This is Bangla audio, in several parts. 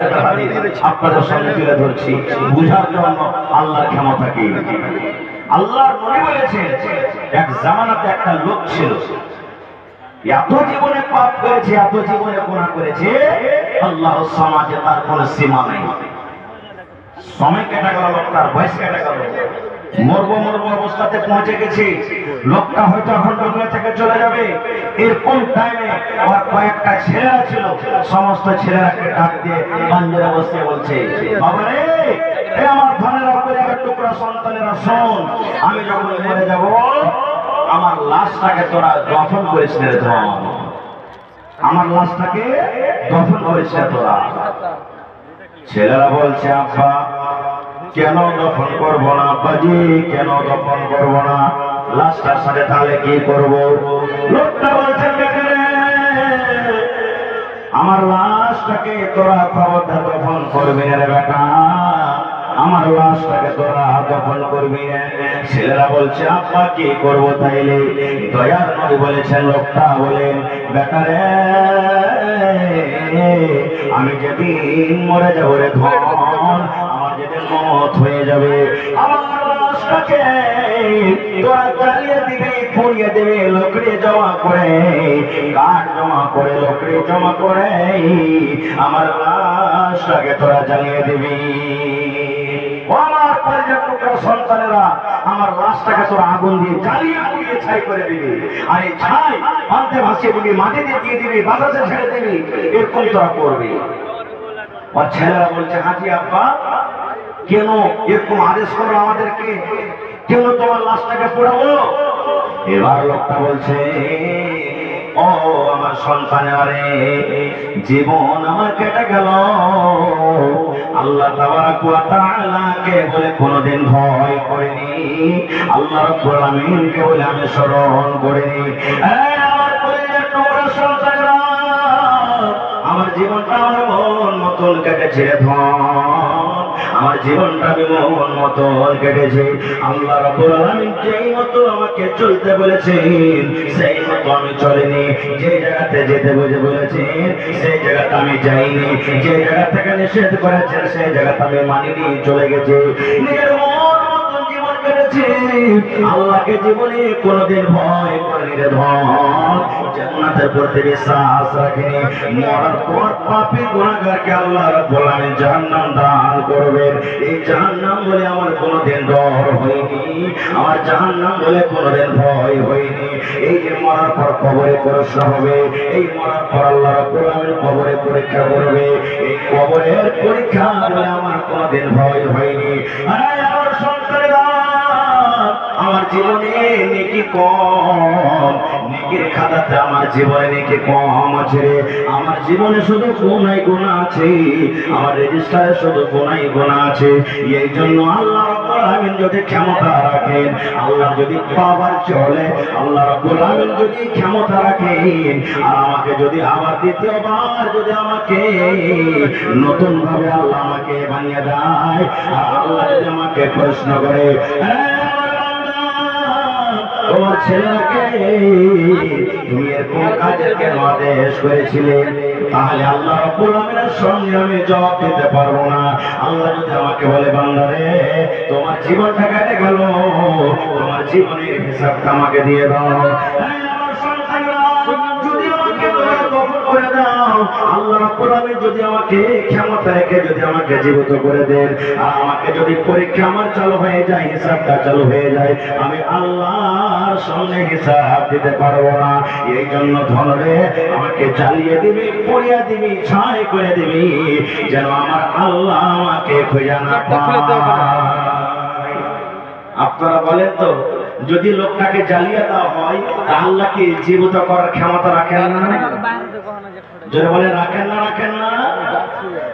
আপনাদের সামনে তুলে ধরছি বুঝার জন্য আল্লাহর ক্ষমতা কি। আল্লাহর নবী বলেছেন, এক জামানাতে একটা লোক ছিল, এত জীবনে পাপ করেছে, এত জীবনে গুনাহ করেছে, আল্লাহর সমাজে তার কোনো সীমা নেই। সময় কেটে গেল, লোকটার বয়স কেটে গেল, মরবো অবস্থাতে পৌঁছে গেছে। লোকটা হয়তো এখন দুনিয়া থেকে চলে যাবে। এরকম টাইমে আমার কয়েকটা ছেলেরা ছিল, সমস্ত ছেলেরাকে ডাক দিয়ে বাঞ্জরা বসে বলছে, বাবা রে, আমার ধনের অপরিবার টুকরা সন্তানেরা শোন, আমি যখন মরে যাব আমার লাশটাকে তোরা দফন করিস রে ধন, আমার লাশটাকে দফন করিস তোরা। ছেলেরা বলছে, আব্বা কেন দফন করবো না, আব্বাজি কেন দফন করবো না, লাশটার সাথে তাহলে কি করবো? লোকটা বলছে, আমার লাশটাকে তোরা খবরদার দফন করবি না রে বেটা, আমার লাশটাকে তোরা দফন করবি না। ছেলেরা বলছে, আব্বা কি করবো তাইলে? দয়ার নবী বলেছেন, লোকটা বলেন, বেটা রে, আমি যেদিন মরে যাবো রে ধন, আমার যেদিন মত হয়ে যাবে, আমার লাশটাকে তোরা জ্বালিয়ে দিবি, পুড়িয়ে দেবে, লকড়ি জমা করে, কাঠ জমা করে, লকড়ি জমা করে আমার লাশটাকে তোরা জ্বালিয়ে দিবি। আমার পরিবার টুকরা সন্তানেরা, আমার লাশটাকে তোরা আগুন দিয়ে জ্বালিয়ে পুড়িয়ে ছাই করে দিবি, আর এই ছাই পান্তে ভাসিয়ে দিবি, মাটিতে দিয়ে দিবি, বাতাসে ছেড়ে দিবি, এরকম তোরা করবি। আর ছেলেরা বলছে, হাজি আব্বা কেন এরকম আদেশ করো আমাদেরকে, কেন তোমার লাশটাকে পোড়াবো? এবার লোকটা বলছে, ও আমার সন্তানেরা রে, জীবন আমার কেটে গেল, আল্লাহ তাবারক ওয়া তাআলাকে বলে কোনদিন ভয় করিনি, আল্লাহ রাব্বুল আলামিনকে বলে আমি স্মরণ করিনি। আমার পরিবার টুকরা সন্তানেরা, আমার জীবনটা আমার মন মতন কেটেছে ধন, আমার জীবনটা আমি মন মতন কেটেছে। আল্লাহ রাব্বুল আলামিন যেই মতো আমাকে চলতে বলেছেন সেই মতো আমি চলিনি, যে জায়গাতে যেতে বলেছেন সেই জায়গাতে আমি যাইনি, যে জায়গা থেকে নিষেধ করেছেন সেই জায়গাতে আমি মানিনি, চলে গেছে, নিজের মন মতন জীবন কেটেছে, আল্লাহকে জীবনে কোনদিন ভয় করিনি রে ধন, জান্নাতের প্রতি বিশ্বাস রাখিনি, মরার পর পাপী গুনাহগারকে আল্লাহ রাব্বুল আলামিন জাহান্নাম দান করবেন, এই জাহান্নাম বলে আমার কোনদিন ডর হয়নি, আমার জাহান্নাম বলে কোনদিন ভয় হয়নি। এই যে মরার পর কবরে প্রশ্ন হবে, এই মরার পর আল্লাহ রাব্বুল আলামিন কবরে পরীক্ষা করবে, এই কবরের পরীক্ষা বলে আমার কোনদিন ভয় হয়নি। আমার সন্তানেরা, আমার জীবনে নেকি কম, নেকির খাতাতে আমার জীবনে নেকি কম আছে, আমার জীবনে শুধু গুনাহ গুনাহ আছে, আমার রেজিস্টারে শুধু গুনাহ গুনাহ আছে। এই জন্য আল্লাহ রাব্বুল আলামিন যদি ক্ষমতা রাখেন, আল্লাহ যদি পাওয়ার চলে, আল্লাহ রাব্বুল আলামিন যদি ক্ষমতা রাখেন, আর আমাকে যদি আবার দ্বিতীয়বার যদি আমাকে নতুন ভাবে আল্লাহ আমাকে বানিয়ে দেয়, আর আল্লাহ যদি আমাকে প্রশ্ন করে, তোমার ছেলেকে তুমি এরকম কাজের কেন আদেশ করেছিলে, তাহলে আল্লাহ রাব্বুল আলামিনের সামনে আমি জবাব দিতে পারবো না। আল্লাহ যদি আমাকে বলে, বান্দা রে, তোমার জীবনটা কেটে গেল, তোমার জীবনের হিসাবটা আমাকে দিয়ে দাও, আল্লাহ রাব্বুল আলামিন যদি আমাকে ক্ষমতা রেখে যদি আমাকে জীবিত করে দেন, আর আমাকে যদি পরীক্ষা আমার চালু হয়ে যায়, হিসাবটা চালু হয়ে যায়, আমি আল্লাহর সামনে হিসাব দিতে পারবো না। এই জন্য ধনরে আমাকে জ্বালিয়ে দিবি, পুড়িয়ে দিবি, ছাই করে দিবি, যেন আমার আল্লাহ আমাকে খুঁজে না পায়। আপনারা বলেন তো, যদি লোকটাকে জ্বালিয়ে দেওয়া হয়, আল্লাহকে জীবিত করার ক্ষমতা রাখেন না? জোরে বলে রাখেন না? রাখেন না?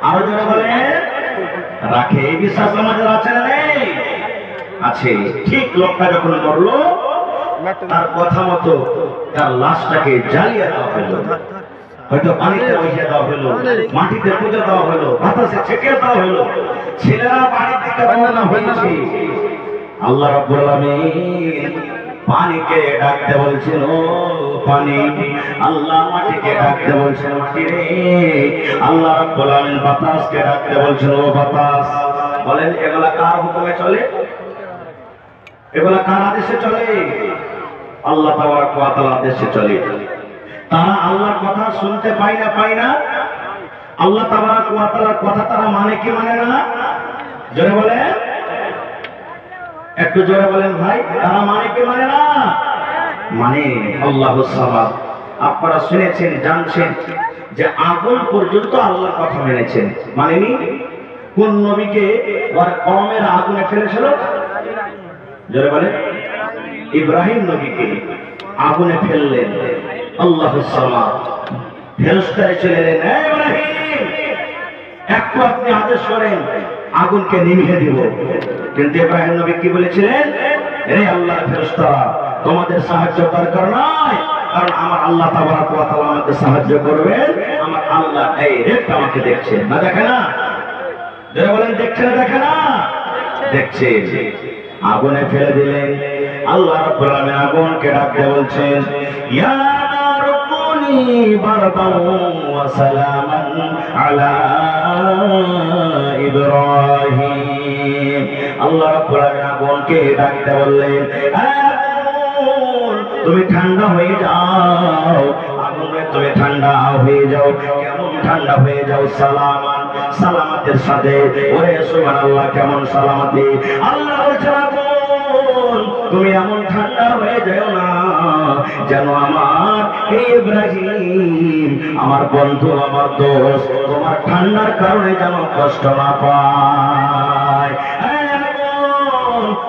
আরো জোরে বলে রাখে। এই বিশ্বাস আমাদের আছে না নেই? আছে। ঠিক লোকটা যখন মরলো, তার কথা মতো তার লাশটাকে জ্বালিয়ে দেওয়া হলো, হয়তো পানিতে বসিয়ে দেওয়া হলো, মাটিতে পুঁতে দেওয়া হলো, বাতাসে ছেঁকে দেওয়া হলো, ছেলেরা বাড়ির দিকে রওনা হয়েছে। আল্লাহ রাব্বুল আলামিন পানিকে ডাকতে বলছেন, ও পানি। আল্লাহ মাটিকে ডাকতে বলছেন, মাটি রে। আল্লাহ রাব্বুল আলামিন বাতাসকে ডাকতে বলছেন, ও বাতাস। বলেন এগুলা কার হুকুমে চলে? এগুলা কার আদেশে চলে? আল্লাহ তাবারক ওয়া তাআলার আদেশে চলে। তারা আল্লাহর কথা শুনতে পায় না? আল্লাহ তাবারক ওয়া তাআলার কথা তারা মানে কি মানে না? জোরে বলেন, একটু জোরে বলেন ভাই, তারা মানে কি মানে না? মানে আল্লাহুস সামাদ। আপনারা শুনেছেন, জানছেন যে আগুন পর্যন্ত আল্লাহর কথা মেনেছেন, মানেনি? কোন নবীকে ওর কওমের আগুনে ফেলেছিল? জোরে বলেন, ইব্রাহিম নবীকে আগুনে ফেললেন আল্লাহুস সামাদ। ফেরেশতারা চলে এলেন, হে ইব্রাহিম, একটু আপনি আদেশ করেন, আগুনকে নিভিয়ে দিব। কিন্তু ইব্রাহিম নবী কি বলেছিলেন? হে আল্লাহর ফেরেশতারা, তোমাদের সাহায্য দরকার নাই, কারণ আমার আল্লাহ তাবারক ওয়া তাআলা আমাকে সাহায্য করবেন। আমার আল্লাহ ডাইরেক্ট আমাকে দেখছে, না দেখে না? যারা বলেন দেখছে না, দেখে না? দেখছে। আগুনে ফেলে দিলেন। আল্লাহ রাব্বুল আলামিন আগুনকে ডাকতে বলছেন, ইয়া নারু কুনি বারদান ওয়া সালামান আলা ইব্রাহিম। আল্লাহ রাব্বুল আলামিন আগুনকে ডাকতে বললেন, আগুন তুমি ঠান্ডা হয়ে যাও। আগুনে তুমি ঠান্ডা হয়ে যাও। কেমন ঠান্ডা হয়ে যাও? সালামান, সালামতের সাথে। ওরে সুবহানাল্লাহ, কেমন সালামতি! আল্লাহ বলছেন, আগুন তুমি এমন ঠান্ডা হয়ে যাও না যেন আমার ইব্রাহিম, আমার বন্ধু, আমার দোস্ত, তোমার ঠান্ডার কারণে যেন কষ্ট না পায়।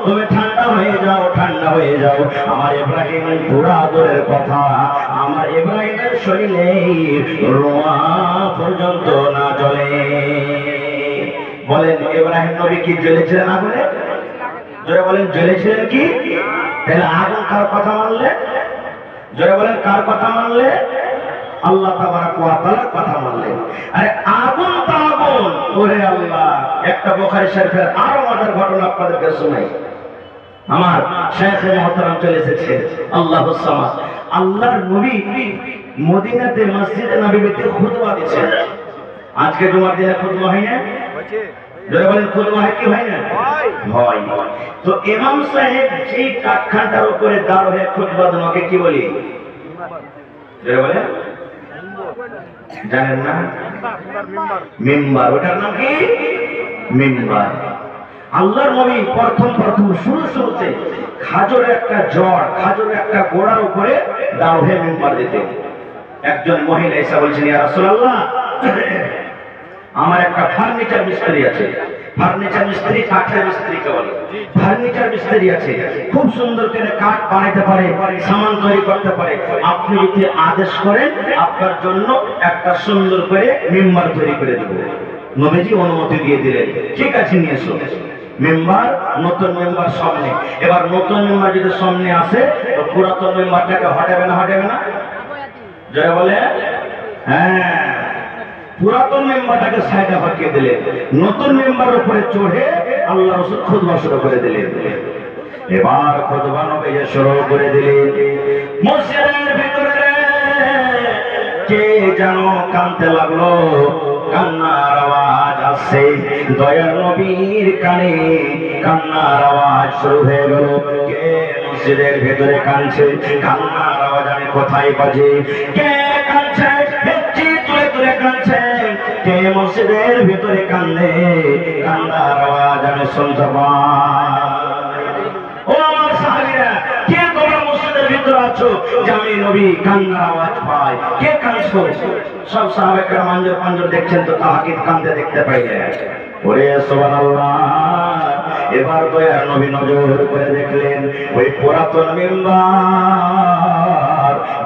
তুমি ঠান্ডা হয়ে যাও, ঠান্ডা হয়ে যাও। আমার ইব্রাহিম পুরা দূরের কথা, আমার ইব্রাহিমের শরীরে রোয়া পর্যন্ত না জ্বলে। বলেন ইব্রাহিম নবী কি জ্বলেছিলেন আগুনে? জোরে বলেন, জ্বলেছিলেন কি? তাহলে আগুন কার কথা মানলে? জোরে বলেন, কার কথা মানলে? আল্লাহ তাবারক ওয়া তাআলার কথা মানলে। আরে আগুন তো আগুন। ওরে আল্লাহ, একটা বুখারী শরীফের আরো মজার ঘটনা আপনাদেরকে শোনাই। আমার শাইখে মুহতারাম চলে এসেছে, আল্লাহুস সামাদ। আল্লাহর নবী মদিনাতে মসজিদে নববীতে খুতবা দিচ্ছেন। আজকে জুমার দিনে খুতবা হয় না? যারা বলেন খুতবা হয় কি হয় না? হয়। তো ইমাম সাহেব যে কাঠখানটার উপরে দাঁড় হয়ে খুতবা দেন, ওকে কি বলি? যারা বলেন, জানেন না? মিম্বার। ওটার নাম কি? মিম্বার। আল্লাহর নবী প্রথম শুরুতে খাজরের একটা জড়, খাজরের একটা গোড়ার উপরে দাঁড় হয়ে মিম্বার দিতেন। একজন মহিলা এসে বলছেন, ইয়া রাসূলুল্লাহ, আমার একটা ফার্নিচার মিস্ত্রি আছে। ফার্নিচার মিস্ত্রি কাঠের মিস্ত্রিকে বলে। ফার্নিচার মিস্ত্রি আছে, খুব সুন্দর করে কাঠ বানাইতে পারে, সামান তৈরি করতে পারে। আপনি যদি আদেশ করেন, আপনার জন্য একটা সুন্দর করে মিম্বার তৈরি করে দেব। নবীজি অনুমতি দিয়ে দিলেন, ঠিক আছে, নিয়ে এসো। মেম্বার, নতুন মেম্বার সামনে। এবার নতুন মেম্বার যদি সামনে আসে, তো পুরাতন মেম্বারটাকে হটাবে না? হটাবে না? যারা বলে, হ্যাঁ, পুরাতন মেম্বারটাকে সাইডে হটিয়ে দিলেন। নতুন মেম্বারের উপরে চড়ে আল্লাহ রাসূল খুতবা শুরু করে দিলেন। এবার খুতবা নবী শুরু করে দিলেন। মসজিদের ভিতরে কে যেন কাঁদতে লাগলো, কান্নার আওয়াজ আসছে। দয়ার নবীর কানে কান্নার আওয়াজ শুরু হয়ে গেল। কে মসজিদের ভেতরে কাঁদছে? কান্নার আওয়াজ আমি কোথায় বাজে? কে কাঁদছে? তুলে তুলে কাঁদছে। কে মসজিদের ভিতরে কান্দে? কান্নার আওয়াজ আমি শুনতে পাই। ও আমার সাহাবীরা, কে তোমরা মসজিদের ভিতরে আছো যে আমি নবী কান্নার আওয়াজ পাই? কে কাঁদছো? সব সাহাবা কেরাম আঞ্জর পাঞ্জর দেখছেন, তো তাহাকিদ কান্দে দেখতে পাইলে। ওরে সুবহানাল্লাহ। এবার দয়ার নবী নজর করে দেখলেন ওই পুরাতন মিম্বার,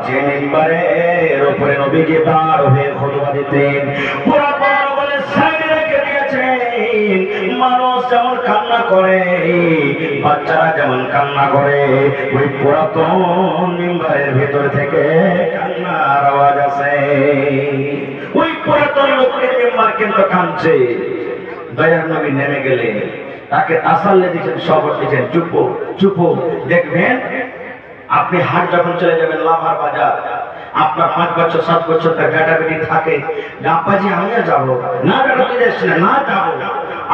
যে মিম্বারের উপরে নবীজি দাঁড় হয়ে খুতবা দিতেন, পুরাতন বলে সাইডে রেখে দিয়েছেন। মানুষ যেমন কান্না করে, বাচ্চারা যেমন কান্না করে, ওই পুরাতন মিম্বারের ভিতর থেকে কান্নার আওয়াজ আসে। ওই পুরাতন লোকের মিম্বার কিন্তু কাঁদছে। দয়ার নবী নেমে গেলেন, তাকে তাসাল্লি দিচ্ছেন, সবর দিচ্ছেন, চুপ চুপ, দেখবেন আপনি হাট যখন চলে যাবেন লাভার বাজার, আপনার 5 বছর 7 বছর তার বেটা বেটি থাকে, আব্বাজি আমিও যাবো না, বেটা তুই যাস না, না যাবো।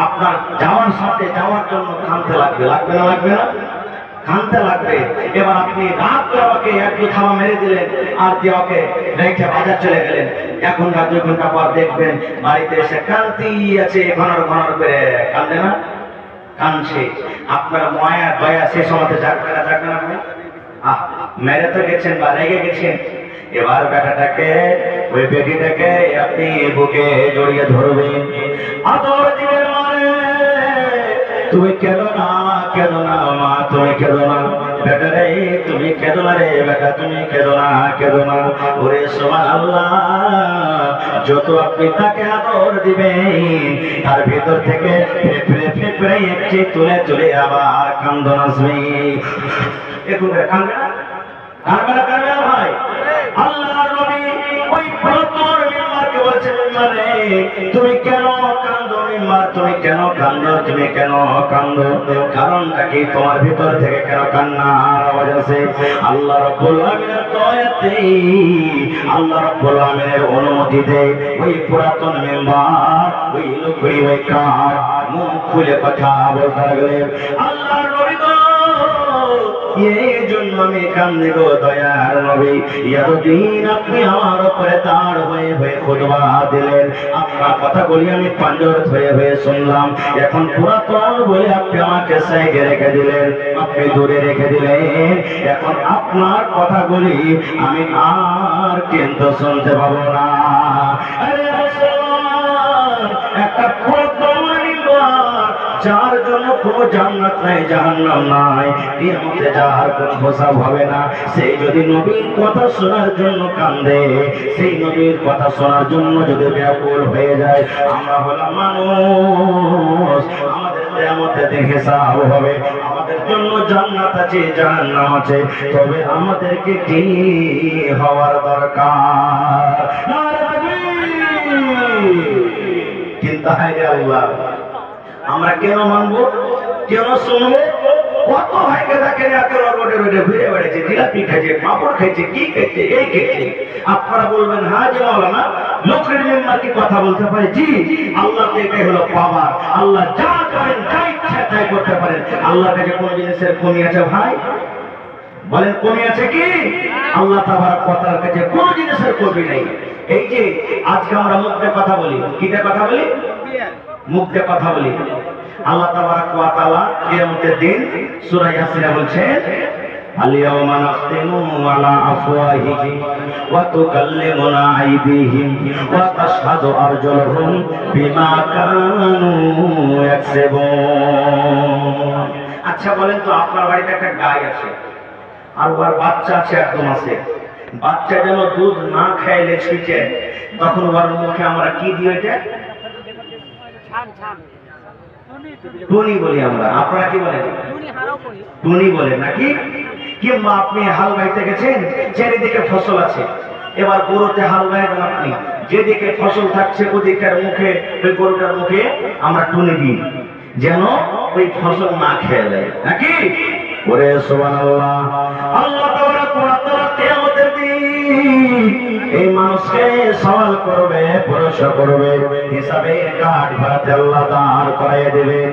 আপনার যাওয়ার সাথে যাওয়ার জন্য কানতে লাগবে, লাগবে না লাগবে না, কানতে লাগবে। এবার আপনি রাত দেওয়াকে 1-2 থামা মেরে দিলেন আর দেওয়াকে রেখে বাজার চলে গেলেন। 1 ঘন্টা 2 ঘন্টা পর দেখবেন বাড়িতে এসে কান্তি আছে, ঘনর ঘনর করে কান্দে না, কানছে। আপনার মায়া দয়া সে সময়তে জাগবে না, জাগবে না? মেরে তো গেছেন বা রেগে গেছেন, এবার বেটাটাকে ওই বেটিটাকে আপনি বুকে জড়িয়ে ধরবেন, আদর দিবেন। মানে তুমি কেঁদো না, কেঁদো না মা, তুমি কেঁদো না বেটা রে, তুমি কেঁদো না রে বেটা, তুমি কেঁদো না, কেঁদো না। ওরে সুবহানাল্লাহ, যত আপনি তাকে আদর দিবেন তার ভিতর থেকে ফেফড়ে ফেফড়ে একটি তুলে তুলে আবার কান্দন আসবে। এখন কান্দবে না, কান্দবে না, কান্দবে না ভাই। আল্লাহর নবী ওই প্রথম মিম্বারকে বলছে, মিম্বার রে তুমি কেন কাঁদো, মিম্বার তুমি কেন কাঁদো, তুমি কেন কাঁদো, কারণটা কি, তোমার ভিতর থেকে কেন কান্নার আওয়াজ আছে? আল্লাহ রাব্বুল আলামিনের দয়াতে, আল্লাহ রাব্বুল আলামিনের অনুমতিতে ওই পুরাতন মিম্বার, ওই লুকড়ি, ওই কাঠ মুখ খুলে কথা বলতে লাগলেন। আল্লাহর নবী গো, এই জন্য আমি কান্দি গো দয়ার নবী, এতদিন আপনি আমার উপরে তার হয়ে হয়ে খুতবা দিলেন, আপনার কথাগুলি আমি পাঞ্জর হয়ে হয়ে শুনলাম, এখন পুরাতন বলে আপনি আমাকে সাইডে রেখে দিলেন, আপনি দূরে রেখে দিলেন, এখন আপনার কথাগুলি আমি আর কিন্তু শুনতে পাবো না। আরে মুসলমান, একটা পুরাতন যার জন্য কোনো জান্নাত নাই, জাহান্নাম নাই, কিয়ামতে যার কোনো হিসাব হবে না, সেই যদি নবীর কথা শোনার জন্য কান্দে, সেই নবীর কথা শোনার জন্য যদি ব্যাকুল হয়ে যায়, আমরা হলাম মানুষ, আমাদের কিয়ামতে দিন হিসাব হবে, আমাদের জন্য জান্নাত আছে, জাহান্নাম আছে, তবে আমাদেরকে কি হওয়ার দরকার? কিন্তু হায়রে আল্লাহ, আমরা কেন মানবো, কেন শুনবো? কত ভাইকে দেখেন রোডে রোডে ঘুরে বেড়েছে, জিলাপি খাইছে, পাপড় খাইছে, কি খাইছে, এই খাইছে। আপনারা বলবেন হ্যাঁ যে মাওলানা লোকের মেম্বার কি কথা বলতে পারে? জি, আল্লাহ এটাই হলো পাওয়ার, আল্লাহ যা করেন, যা ইচ্ছা তাই করতে পারেন। আল্লাহর কাছে কোন জিনিসের কমি আছে ভাই? বলেন কমি আছে কি? আল্লাহ তাআলার কথার কাছে কোন জিনিসের কমি নেই। এই যে আজকে আমরা মুখে কথা বলি, কিতে কথা বলি? মুখে কথা বলি। আল্লাহ তাবারক ওয়া তাআলা কিয়ামতের দিন সূরা ইয়াসিনে বলছেন, আল-ইয়াওমা নাখতিমু আলা আফওয়াহিহিম ওয়া তুকাল্লিমুনা আইদিহিম ওয়া তাশহাদু আরজুলুহুম বিমা কানু ইয়াকসিবুন। আচ্ছা বলেন তো, আপনার বাড়িতে একটা গাই আছে আর ওর বাচ্চা আছে 1 মাসে, বাচ্চা যেন দুধ না খাইলে ছিটে, তখন ওর মুখে আমরা কি দিই? এটা টুনি বলি আমরা, আপনারা কি বলেন? টুনি বলেন নাকি? কিংবা আপনি হাল বাইতে গেছেন, চারিদিকে ফসল আছে, এবার গরুতে হাল বাইবেন আপনি, যেদিকে ফসল থাকছে ওদিকের মুখে, ওই গরুটার মুখে আমরা টুনি দিই যেন ওই ফসল না খেয়ে দেয় নাকি? ওরে সুবহানাল্লাহ, আল্লাহ তাআলা কিয়ামতের দিন এই মানুষকে সওয়াল করবে, প্রশ্ন করবে, হিসাবে কাঠ ভরাতে আল্লাহ দাঁড় করাইয়ে দেবেন।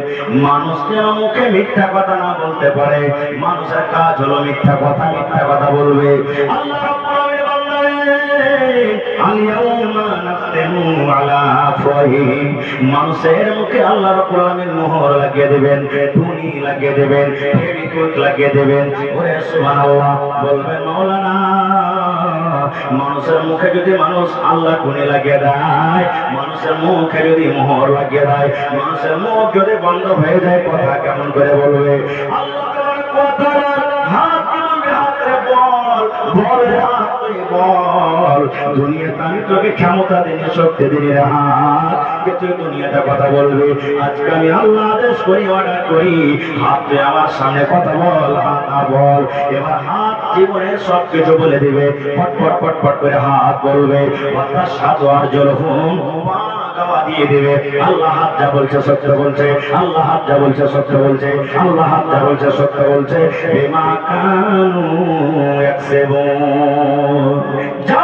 মানুষ যেন মুখে মিথ্যা কথা না বলতে পারে, মানুষের কাজ হলো মিথ্যা কথা, মিথ্যা কথা বলবে। আল্লাহ রাব্বুল আলামিন মানুষের মুখে আল্লাহ রাব্বুল আলামিন মোহর লাগিয়ে দেবেন, টুনি লাগিয়ে দেবেন, ফেভিকুইক লাগিয়ে দেবেন। ওরে সুবহানাল্লাহ, বলবেন মাওলানা মানুষের মুখে যদি মানুষ আল্লাহ টুনি লাগিয়ে দেয়, মানুষের মুখে যদি মোহর লাগিয়ে দেয়, মানুষের মুখ যদি বন্ধ হয়ে যায়, কথা কেমন করে বলবে? আল্লাহ তাআলার কথা হাত দিবে, হাতে বল, বল হাত বল, দুনিয়াতে আমি তোকে ক্ষমতা দিনে, শক্তি দিনে হাত, তুই দুনিয়াটা কথা বলবে। আজকে আমি আল্লাহ আদেশ করি, অর্ডার করি, হাতে আমার সামনে কথা বল, হাত বল। এবার হাত জীবনের সব কিছু বলে দিবে, পটপট পটপট করে হাত বলবে। অর্থাৎ সাধু আর জলহুম ফাতোয়া দিয়ে দেবে। আল্লাহ হাত যা বলছে সত্য বলছে, আল্লাহ হাত যা বলছে সত্য বলছে, আল্লাহ হাত যা বলছে সত্য বলছে। বিমা কানু ইয়াকসিবুন, যা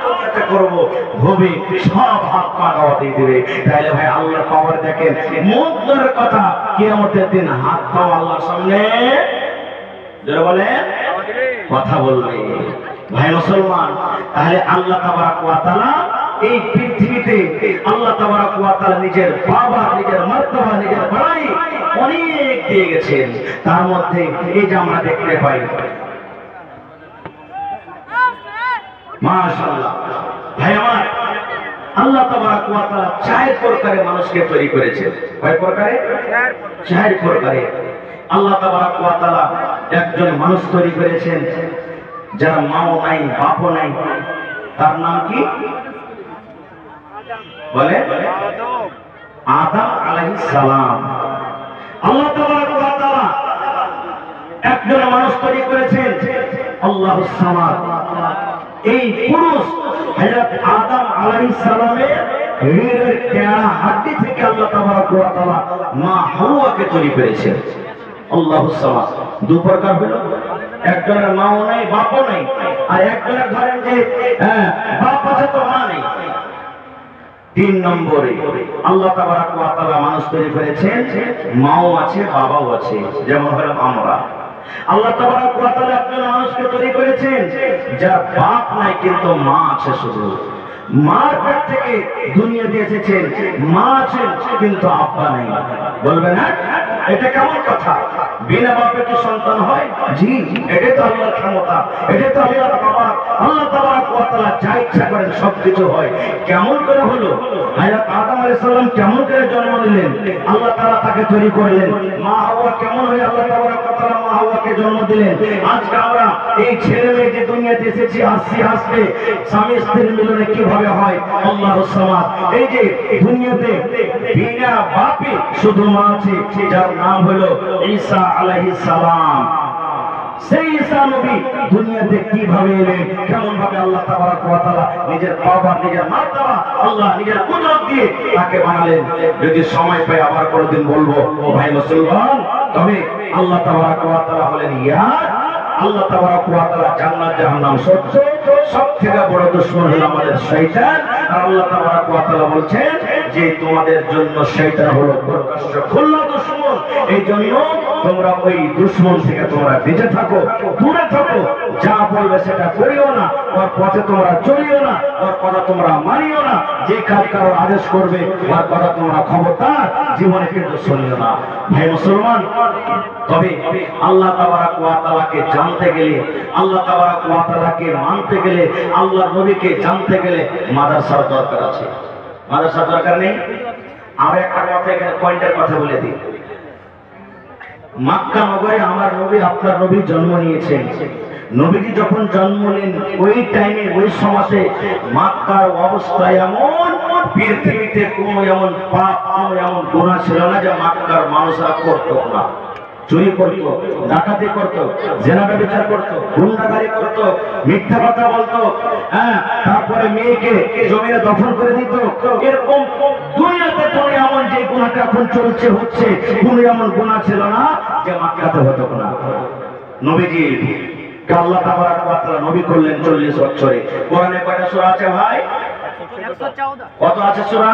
দুনিয়াতে করব ভবে সব হাত পা গাওয়া দিয়ে দেবে। তাইলে ভাই আল্লাহ খবর দেখেন, মুখের কথা কিয়ামতের দিন হাত পা আল্লাহর সামনে যারা বলে কথা বলবে। ভাই মুসলমান, তাহলে আল্লাহ তাবারক ওয়া তাআলা এই পৃথিবীতে আল্লাহ তাবারক ওয়া তাআলা নিজের বাবা, নিজের মার্তবা, নিজের বড়াই অনেক দিয়ে গেছেন। তার মধ্যে এই যে আমরা দেখতে পাই, মাশাআল্লাহ ভাই আমার, আল্লাহ তাবারক ওয়া তাআলা 4 প্রকারে মানুষকে তৈরি করেছেন। কয় প্রকারে? 4 প্রকারে আল্লাহ তাবারক ওয়া তাআলা একজন মানুষ তৈরি করেছেন যার মাও নাই, বাপও নাই। তার নাম কি বলে? আদম আলাইহিস সালাম। আল্লাহ তাবারক ওয়া তাআলা একজন মানুষ তৈরি করেছেন আল্লাহুস সামাদ। এই পুরুষ হযরত আদম আলাইহিস সালামের হৃদয়ের কেড়া হাড্ডি থেকে আল্লাহ তাবারক ওয়া তাআলা মা হাওয়াকে তৈরি করেছেন। আল্লাহুস সামাদ 2 প্রকার হলো, একজনের মাও নাই, বাপও নাই, আর একজনের ধরেন যে বাপ আছে তো মা নেই। 3 নম্বরে আল্লাহ তাবারক ওয়া তাআলা মানুষ তৈরি করেছেন মাও আছে, বাবাও আছে, যেমন হলো আমরা। আল্লাহ তাবারক ওয়া তাআলা একজন মানুষকে তৈরি করেছেন যার বাপ নাই কিন্তু মা আছে শুধু। মার পেট থেকে দুনিয়াতে এসেছেন, মা আছেন কিন্তু আব্বা নাই। বলবেন হ্যাঁ, এটা কেমন কথা? বিনা বাপে কি সন্তান হয়? জি, এটা তো আল্লাহর ক্ষমতা, এটা তো আল্লাহর বাবা। আল্লাহ তাবারক ওয়া তাআলা যা ইচ্ছা করেন সবকিছু হয়। কেমন করে হলো? হযরত আদম আলাইহিস সালাম কেমন করে জন্ম নিলেন? আল্লাহ তাআলা তাকে তৈরি করলেন। মা হাওয়া কেমন হয়ে আল্লাহ তাবারক ওয়া তাআলা মা হাওয়াকে জন্ম দিলেন? আজকে আমরা এই ছেলে মেয়ে যে দুনিয়াতে এসেছি, হাসি হাসবে, স্বামী স্ত্রীর মিলনে কিভাবে হয়? আল্লাহুস সামাদ। এই যে দুনিয়াতে বিনা বাপে শুধু মা আছে, যার নাম হলো ঈসা আলাইহিস সালাম। সেই ঈসা নবী দুনিয়াতে কিভাবে এলেন, কেমন ভাবে আল্লাহ তাবারক ওয়া তাআলা নিজের বাবা, নিজের মার্তবা, আল্লাহ নিজের কুদরত দিয়ে তাকে বানালেন। যদি সময় পাই আবার কোনদিন বলবো ও ভাই মুসলমান। তবে আল্লাহ তাবারক ওয়া তাআলা হলেন ইয়ার। আল্লাহ তাবারক ওয়া তাআলা জান্নাত জাহান্নাম সত্য, সবথেকে বড় দুশমন হলো আমাদের শয়তান। আর আল্লাহ তাবারক ওয়া তাআলা বলছেন যে তোমাদের জন্য শয়তান হলো প্রকাশ্য খোলা দুশমন। এই জন্য তোমরা ওই দুশমন থেকে তোমরা বেঁচে থাকো, দূরে থাকো। যা বলবে সেটা করিও না, ওর পথে তোমরা চলিও না, ওর কথা তোমরা মানিও না। যে কাজ কারোর আদেশ করবে ওর কথা তোমরা খবরদার জীবনে কিন্তু শুনিও না। ভাই মুসলমান, তবে আল্লাহ তাবারক ওয়া তাআলাকে জানতে গেলে, আল্লাহ তাবারক ওয়া তাআলাকে মানতে গেলে, আল্লাহর নবীকে জানতে গেলে মাদ্রাসার দরকার আছে। মাদ্রাসার দরকার নেই? আমরা একটা কথা এখানে পয়েন্টের কথা বলে দিই। মক্কা নগরে আমার নবী, আপনার নবী জন্ম নিয়েছেন। নবীজি যখন জন্ম নেন ওই টাইমে, ওই সমাজে মক্কার অবস্থা এমন, পৃথিবীতে কোনো এমন পাপ, কোনো এমন গুনাহ ছিল না যে মক্কার মানুষরা করতো না। চুরি করতো, ডাকাতি করতো, জেনা ব্যভিচার করতো, গুন্ডাগাড়ি করতো, মিথ্যা কথা বলতো, তারপরে মেয়েকে জমিনে দফন করে দিত। এরকম দুনিয়াতে কোনো এমন যে গুনাহটা এখন চলছে, হচ্ছে, কোনো এমন গুনাহ ছিল না যে মক্কাতে হতো না। নবীজি আল্লাহ তাবারক ওয়া তাআলা নবী করলেন 40 বছরে। কোরআনে কয়টা সূরা আছে ভাই? 114। কত আছে সূরা?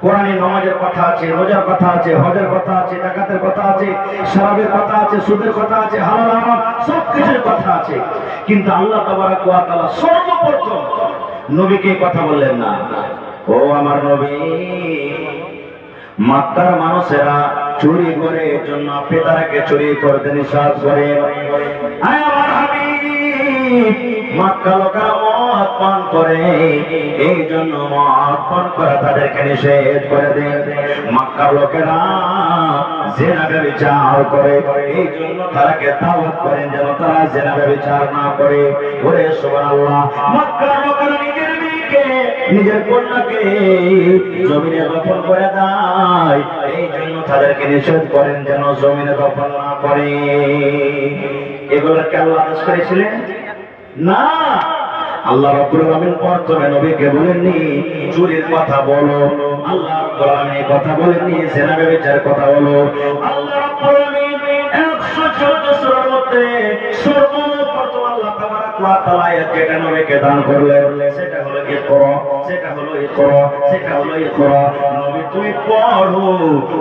কোরআনে নামাজের কথা আছে, রোজার কথা আছে, হজের কথা আছে, যাকাতের কথা আছে, শরাবের কথা আছে, সুদের কথা আছে, হালাল হারাম সবকিছুর কথা আছে। কিন্তু আল্লাহ তাবারক ওয়া তাআলা সর্বপ্রথম নবীকে কথা বললেন না। ও আমার নবী, মক্কার মানুষেরা চুরি করে, জন্য পিতাকে চুরি করতে নিষেধ করে। আমার হাবিব, মক্কা লোকেরা মদ পান করে, এই জন্য মদ পান করা তাদেরকে নিষেধ করে দেন। মক্কার লোকেরা জিনা ব্যভিচার করে, এই জন্য তারাকে দাওয়াত করেন যেন তারা জিনা ব্যভিচার না করে। ওরে সুবহানাল্লাহ, মক্কার লোকেরা নিজের মেয়েকে, নিজের কন্যাকে জমিনে দফন করে দেয়, এই জন্য তাদেরকে নিষেধ করেন যেন জমিনে দফন না করে। এগুলোকে আল্লাহ আদেশ করেছিলেন না। আল্লাহ রাব্বুল আলামিন প্রথমে নবীকে বলেননি চুরির কথা বলো, আল্লাহ রাব্বুল আলামিন কথা বলেননি জেনা ব্যভিচারের কথা বলো। আল্লাহ রাব্বুল আলামিন 114 সূরার মধ্যে সর্বপ্রথম আল্লাহ তাবারক ওয়া তাআলা যেটা নবীকে দান করলেন সেটা হলো ইকরা, সেটা হলো ইকরা, সেটা হলো ইকরা। নবী তুমি পড়ো,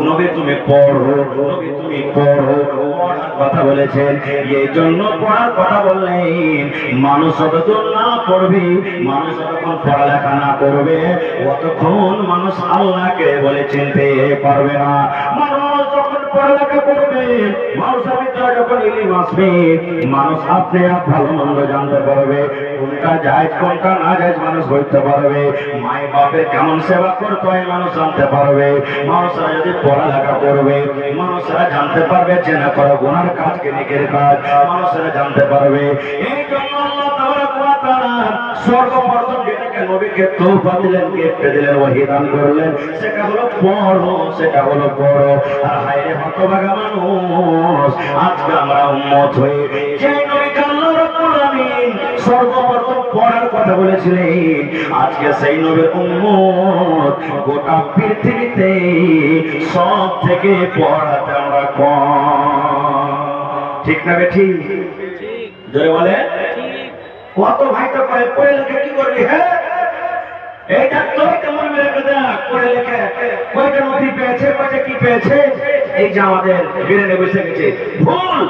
নবী তুমি পড়ো, নবী তুমি পড়ো। পড়ার কথা বলেছেন, এই জন্য পড়ার কথা বললেন। মানুষ যতক্ষণ না পড়বে, মানুষ যতক্ষণ পড়ালেখা না করবে, অতক্ষণ মানুষ আল্লাহকে বলে চিনতে পারবে না। মানুষ যখন পড়ালেখা করবে, মানুষের ভিতরে যখন ইলম আসবে, মানুষ আপনি ভালো মন্দ জানতে পারবে, কোনটা জায়েজ কোনটা না জায়েজ মানুষ বুঝতে পারবে। মাই বাপের কেমন সেবা করতে হয় মানুষ জানতে পারবে। মানুষরা যদি পড়ালেখা করবে, মানুষরা জানতে পারবে যে না করা গুনার কাজ কে নেকের কাজ, মানুষরা জানতে পারবে। এই জন্য আল্লাহ তাবারক ওয়া তাআলা সর্বপ্রথম যেটাকে নবীকে তওবা দিলেন, গিফট দিলেন, ওহী দান করলেন, সেটা হলো পড়ো, সেটা হলো পড়ো। আর হায়রে হতভাগা মানুষ, আজকে আমরা উম্মত হয়ে যে নবীকে আল্লাহ রাব্বুল আলামিন সর্বপ্রথম পড়ার কথা বলেছিলেন, আজকে সেই নবীর উম্মত গোটা পৃথিবীতে সব থেকে পড়াতে আমরা কম। ঠিক না বেঠিক? জোরে বলে। কত ভাই তো পড়ে লেখে কি করবি? হ্যাঁ, এইটা তোর কেমন মেরে দেখ, পড়ে লেখে কয়টা নথি পেয়েছে, কয়টা কি পেয়েছে, এই যে আমাদের বেরেনে বসে গেছে। ভুল।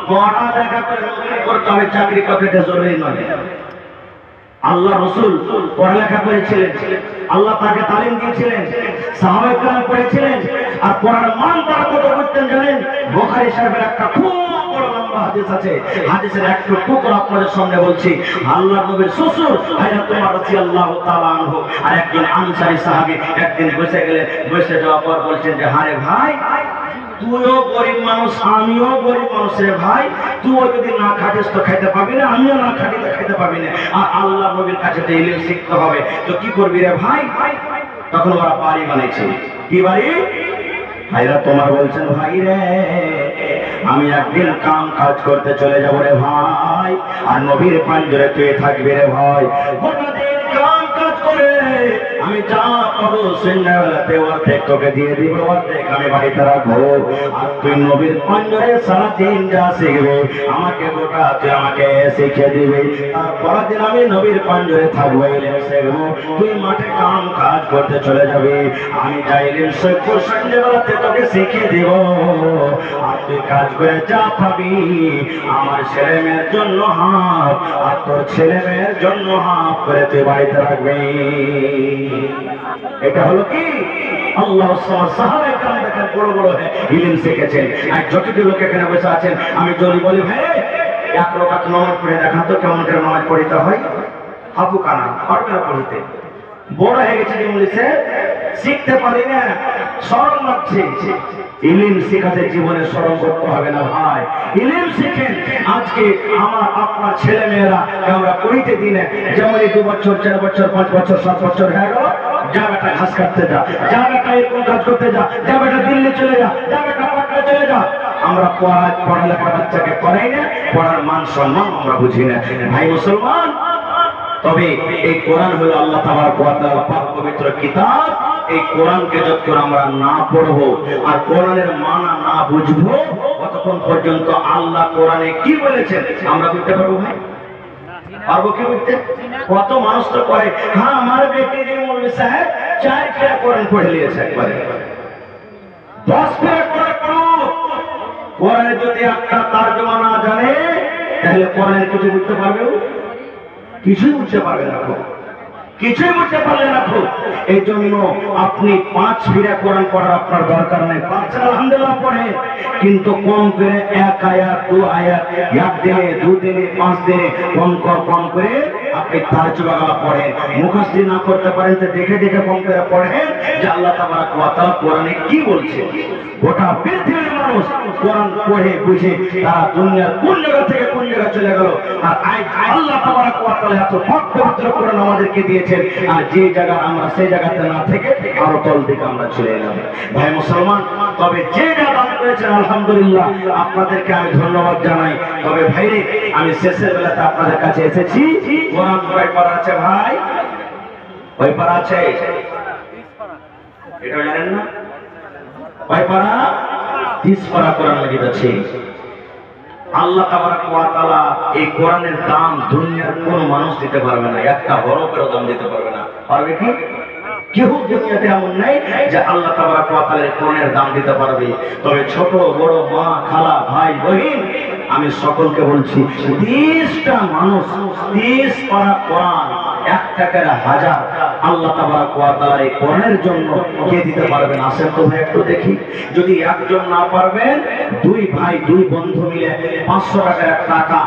পড়া দেখা করতে হবে, চাকরি করতে জরুরি নয়। আল্লাহ রাসূল পড়ালেখা করেছিলেন, আল্লাহ তাকে তালিম দিয়েছিলেন, সাহাবায়ে কেরাম পড়েছিলেন। আর পড়ার মান তারা কত করতেন জানেন? বুখারী শরীফের একটা খুব বড় লম্বা হাদিস আছে, হাদিসের একটু টুকরো আপনাদের সামনে বলছি। আল্লাহর নবীর শ্বশুর হযরত ওমর রাদিয়াল্লাহু তাআলা আনহু আর একজন আনসারী সাহাবী একদিন বসে গেলেন, বসে যাওয়ার পর বলছেন যে হারে ভাই, তুইও গরিব মানুষ, আমিও গরিব মানুষ রে ভাই, তুইও যদি না খাটিস তো খাইতে পাবি না, আমিও না খাটি তো খাইতে পাবি না। আর আল্লাহ নবীর কাছে তো ইলম শিখতে হবে, তো কি করবি রে ভাই? তখন ওরা বাড়ি বানাইছে। কি বাড়ি? ভাইরা তোমার বলছেন ভাই রে, আমি একদিন কাম কাজ করতে চলে যাবো রে ভাই, আর নবীর পাঞ্জরে তুই থাকবি রে ভাই। গোটাদিন কাম কাজ করে আমি যা পাবো সন্ধ্যাবেলাতে অর্ধেক তোকে দিয়ে দিব, অর্ধেক আমি বাড়িতে রাখবো। আর তুই নবীর পাঞ্জরে সারাদিন যা শিখবে আমাকে গোটা তুই আমাকে শিখিয়ে দিবি। তারপরের দিন আমি নবীর পাঞ্জরে থাকবো, ইলম শিখবো, তুই মাঠে কাম কাজ করতে চলে যাবি, আমি যা ইলম শিখবো সন্ধ্যাবেলাতে তোকে শিখিয়ে দিব। আর তুই কাজ করে যা পাবি আমার ছেলে মেয়ের জন্য হাফ, আর তোর ছেলে মেয়ের জন্য হাফ করে তুই বাড়িতে রাখবি। এটা হলো কি? আল্লাহ সাহাবায়ে কেরাম দেখেন বড় বড় ইলম শিখেছেন। আর যতটি লোক এখানে বসে আছেন, আমি যদি বলি ভাই এক রাকাত নামাজ পড়ে দেখা তো কেমন করে নামাজ পড়িতে হয়, হাবু কানা পারবে না পড়িতে। বড় হয়ে গেছে ইংলিশে, শিখতে পারি না, শরম লাগছে। ইলম শিখাতে জীবনে শরম করতে হবে না ভাই, ইলম শিখেন। আজকে আমার আপনার ছেলে মেয়েরা আমরা পড়িতে দিনে, যেমন 2 বছর 4 বছর 5 বছর 7 বছর হয়ে গেল, যা বেটা ঘাস কাটতে যা, যা বেটা এরকম কাজ করতে যা, যা বেটা দিল্লি চলে যা, যা বেটা পাটনা চলে যা। আমরা পড়ালেখা বাচ্চাকে করাই না, পড়ার মান সম্মান আমরা বুঝি না। ভাই মুসলমান, তবে এই কোরআন হলো আল্লাহ তাবারক ওয়া তাআলার পাক পবিত্র কিতাব। এই কোরআনকে যতক্ষণ আমরা না পড়বো আর কোরআনের মানা না বুঝবো, ততক্ষণ পর্যন্ত আল্লাহ কোরআনে কি বলেছেন আমরা বুঝতে পারবো ভাই? পারবো কি বুঝতে? কত মানুষ তো করে, হ্যাঁ আমার বেটি যে মৌলভী সাহেব 4 ফেরা কোরআন পড়ে নিয়েছে, একবারে 10 ফেরা কোরআন পড়ো। কোরআনে যদি একটা তরজমা না জানে তাহলে কোরআনের কিছু বুঝতে পারবে? কিছুই বুঝতে পারবে না, কিছুই বুঝতে পারলে না। এই জন্য আপনি 5 ফিরা কোরআন পড়ার আপনার দরকার নেই, 5 আলহামদুলিল্লাহ পড়ে, কিন্তু কম করে 1 আয়াত 2 আয়াত 1 দিনে 2 দিনে 5 দিনে কম করে আপনি তারজমা পড়েন। মুখস্থ না করতে পারেন তো দেখে দেখে কম করে পড়েন যে আল্লাহ তাবারক ওয়া তাআলা কোরআনে কি বলছে। গোটা পৃথিবীর মানুষ কোরআন পড়ে বুঝে তারা দুনিয়ার কোন জায়গা থেকে কোন জায়গা চলে গেল। আর আল্লাহ তাবারক ওয়া তাআলা এত পবিত্র কোরআন আমাদেরকে দিয়েছেন, আর যে জায়গা আমরা সেই জায়গাতে না থেকে আরো তল দিকে আমরা চলে এলাম। ভাই মুসলমান, তবে যে জায়গা দান করেছেন আলহামদুলিল্লাহ, আপনাদেরকে আমি ধন্যবাদ জানাই। তবে ভাইরে, আমি শেষের বেলাতে আপনাদের কাছে এসেছি কোরআন কয় পারা আছে ভাই? কয় পারা আছে? এটা জানেন না? কয় পারা? 30 পারা কোরআন মাজিদ আছে। আল্লাহ তাবারক ওয়া তাআলা এই কোরআনের দাম দুনিয়ার কোন মানুষ দিতে পারবে না, একটা হরফেরও দাম দিতে পারবে না। পারবে কি? কেউ দুনিয়াতে এমন নেই যে আল্লাহ তাবারক ওয়া তাআলার কোরআনের দাম দিতে পারবে। তবে ছোট বড়, মা খালা ভাই বহিন, আমি সকলকে বলছি 30টা মানুষ 30 পারা কোরআন 1 টাকার 1000 আল্লাহ তাবারক ওয়া তাআলা এই কোরআনের জন্য কে দিতে পারবেন? আসেন তো ভাই একটু দেখি। যদি একজন না পারবেন, দুই ভাই দুই বন্ধু মিলে 500 টাকার 1 টাকা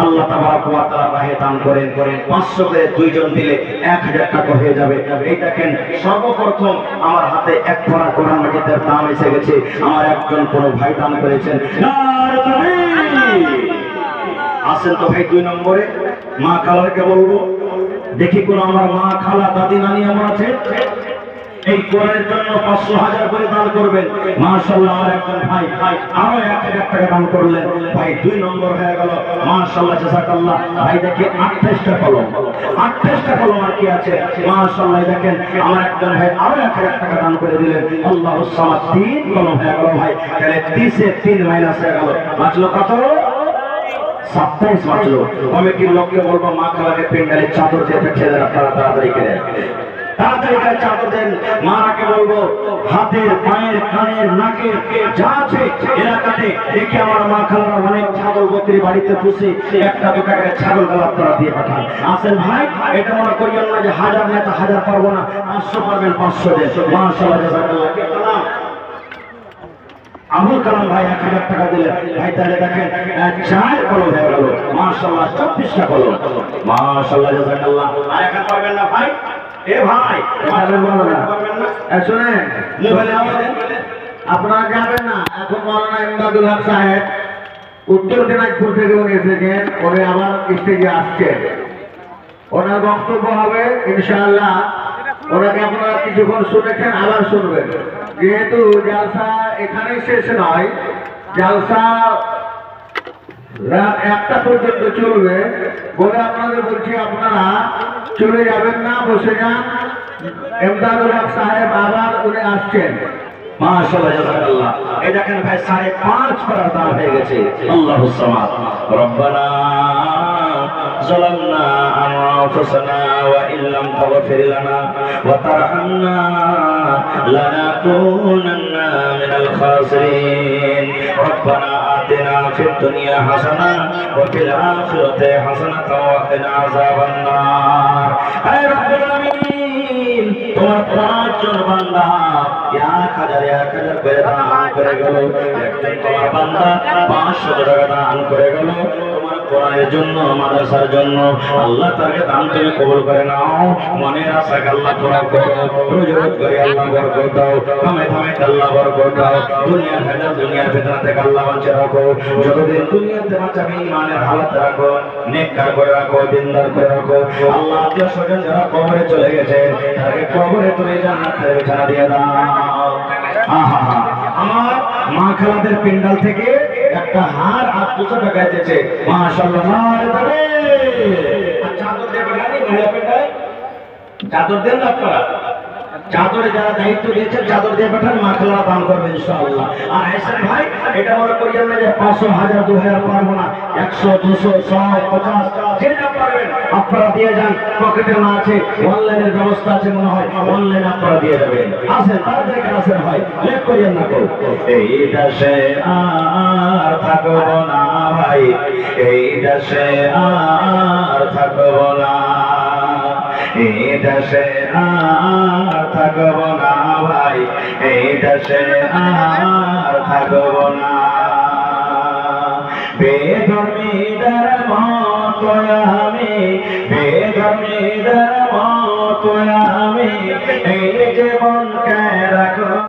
আল্লাহ তাবারক ওয়া তাআলা রাহে দান করেন। 500 করে দুইজন দিলে 1000 টাকা হয়ে যাবে। এই দেখেন, সর্বপ্রথম আমার হাতে 1 পারা কোরআন মাজিদের দাম এসে গেছে। আমার একজন কোন ভাই দান করেছেন। আসেন তো ভাই 2 নম্বরে মা খালাকে বলবো, দেখি কোন আমার মা খালা দাদি নানি আমার আছে? এই কোরআনের জন্য 500,000 করে দান করবেন। মাশাআল্লাহ, আমার একজন ভাই আরো 1000 টাকা দান করলেন। ভাই 2 নম্বর হয়ে গেল। মাশাআল্লাহ, জাযাকাল্লাহ। ভাই দেখি 28টা কলম, 28টা কলম আর কি আছে। মাশাআল্লাহ, দেখেন আমার একজন ভাই আরো 1000 টাকা দান করে দিলেন। আল্লাহুস সামাদ, 3 কলম হয়ে গেল ভাই। তাহলে 30 এ 3 মাইনাস হয়ে গেল, বাঁচলো কত? 27 বাঁচলো। কমিটির লোককে বলবো মা খালাকে পেন্ডালের চাদর দিয়ে ছেড়ে আপনারা তাড়াতাড়ি করে তাড়াতাড়ি করে চাদর দেন। মাকে বলবো হাতের পায়ের কানের নাকের যা আছে এলাকাতে দেখি আমার মা খালারা অনেক ছাগল বকরি বাড়িতে পুষে 1-2 টাকার ছাগল গাল আপনারা দিয়ে পাঠান। আসেন ভাই, এটা মনে করিয়েন না যে 1000 নেতা 1000 পারবো না, 500 পারবেন 500 দেন। মাশাআল্লাহ, জাযাকাল্লাহ। আবুল কালাম ভাই 1000 টাকা দিলে ভাই, তাহলে দেখেন 4 কলম হয়ে গেল। মাশাআল্লাহ, 24টা কলম। মাশাআল্লাহ, জাযাকাল্লাহ। আর এখন পারবেন না ভাই? এ ভাই পারবেন না? শুনেন, মোবাইলে আমাদের আপনারা যাবেন না। এখন মাওলানা ইমদাদুল হক সাহেব উত্তর দিনাজপুর থেকে উনি এসেছেন, উনি আবার স্টেজে আসছেন। ওনার বক্তব্য হবে ইনশাআল্লাহ। ওনাকে আপনারা কিছুক্ষণ শুনেছেন, আবার শুনবেন। যেহেতু জালসা এখানেই শেষ নয়, জালসা রাত 1টা পর্যন্ত চলবে বলে আপনাদের বলছি, আপনারা চলে যাবেন না, বসে যান। ইমদাদুল হক সাহেব আবার উনি আসছেন। মাশাআল্লাহ, জাযাকাল্লাহ। এই দেখেন ভাই 5.5 পারা দাম হয়ে গেছে। আল্লাহুস সামাদ। রব্বানা ظلمنا أنفسنا وإن لم تغفر لنا وترحمنا لنكونن من الخاسرين ربنا آتنا في الدنيا حسنة وفي الآخرة حسنة وقنا عذاب النار أي رب العالمين তোমার 5 জন বান্দা 1000 করে দান করে গেল। একজন তোমার বান্দা 500 টাকা দান করে গেল তোমার কোরআনের জন্য, মাদ্রাসার জন্য। আল্লাহ তাকে দান তুমি কবুল করে নাও। মনের আশাকে আল্লাহ পুরা করো, রুজি রোজগারে আল্লাহ বরকত দাও, কামে কামে আল্লাহ বরকত দাও। দুনিয়ার ফেতনা, দুনিয়ার ফিতনা থেকে আল্লাহ বাঁচিয়ে রাখো। যতদিন দুনিয়াতে বাঁচাবে ঈমানের হালাতে রাখো, নেককার করে রাখো, দিনদার করে রাখো। আল্লাহ আত্মীয় স্বজন যারা কবরে চলে গেছে তাকে কবরে তুমি জান্নাতের বিছানা দিয়ে দাও। আমার মা খালাদের পেন্ডাল থেকে একটা হার 800 টাকা এসেছে। মাশাআল্লাহ, চাদর দেবে গাড়ি মহিলা পেন্ডালে চাদর দেন না আপনারা? চাদরে যারা দায়িত্ব দিয়েছেন চাদর দিয়ে পাঠান, মা খালারা দান করবে ইনশাআল্লাহ। আর আইসেন ভাই, এটা মনে করিয়েন না যে 500, 1000, 2000 পারবো না। 100, 200, 100, 50 যে যা পারবেন আপনারা দিয়ে যান। পকেটে না আছে, অনলাইনের ব্যবস্থা আছে মনে হয়, অনলাইনে আপনারা দিয়ে যাবেন। আসেন, তাড়াতাড়ি আসেন ভাই, লেট করিয়েন না কেউ। এই দেশে আর থাকবো না ভাই, এই দেশে আর থাকবো না, এই দেশে আর থাকবো না ভাই, এই দেশে আর থাকবো না। বেধর্মীদের মতো আমি, বেধর্মীদের মতো